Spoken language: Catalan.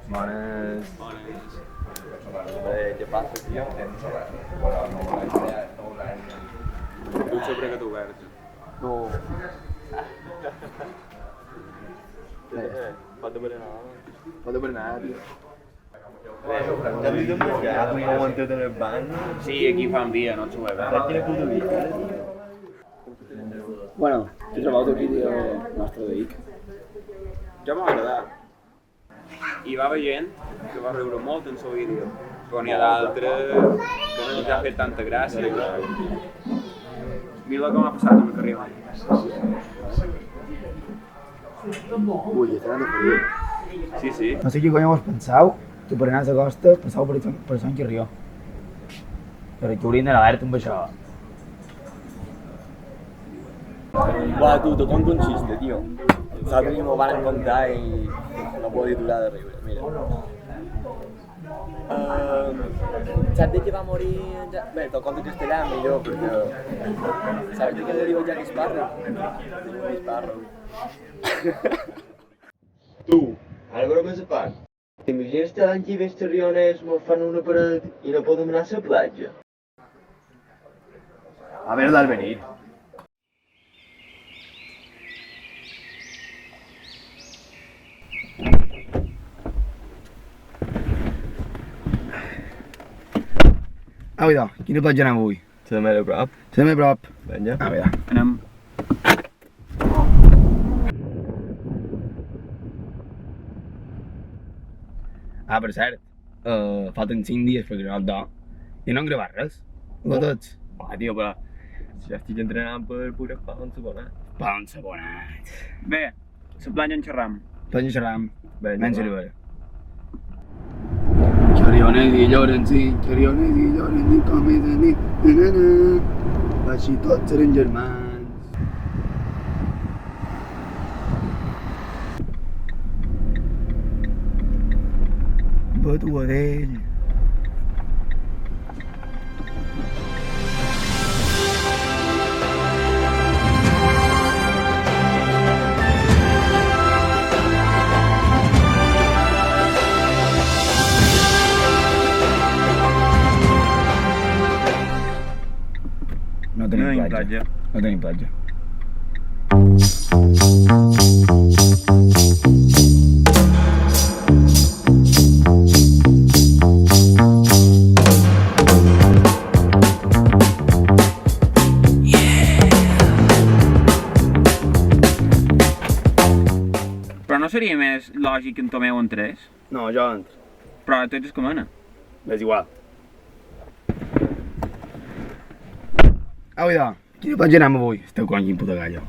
Bones. Què passa, tio? Tu sempre que t'oberts. No. Pot de berenar. Pot de berenar, tio. Ja m'he de menjar, m'he aguantat en el banc. Sí, aquí fa un dia, no ens ho veiem. Ara quina puta vida, Bueno, què trobeu del vídeo nostre de Vic? Jo m'ha agradat. Hi va haver gent que va riure molt en el seu vídeo, però n'hi ha d'altres que no ens ha fet tanta gràcia. Mira el que m'ha passat amb el carrer mai. Ui, estarà de feliç. Sí, sí. No sé què cony vos penseu, que per anar a la costa passeu per Sant Quirrió. Però que haurien d'anar amb això. Buah, tu, te conto un xiste, tio. L'altre dia m'ho van contar i no podia aturar de riure, mira. Saps de què va morir... Bé, te'l conto en castellà millor, perquè... Saps de què moriu el Jack Sparrow? Jack Sparrow. Tu, ara broma a part. T'imagines que l'any que ve els terriones mos fan una paret i no podem anar a la platja? A ver, al venir. Au, idò, quina platja anem avui? Se de més a prop. Se de més a prop. Vinga. Au, idò. Anem. Per cert, falten 5 dies per gravar el do. I no hem gravat res. No tots. Tio, però... Si ja estic entrenant per poder fer un segonat. Pa un segonat. Bé, la platja en xerram. Tots xerram. Vinga, Menys va. arribaré. Choriones y Llorenzi, choriones y Llorenzi, come de ni, així tots eren germans. Batuadell. No No tenim tenim platja. platja. No tenim platja. Però no seria més lògic que en Tomeu entrés? No, jo entro. Però tu ets com ana. És igual. Au, idò, quina platja anem avui? Esteu cony, quin puta gallo.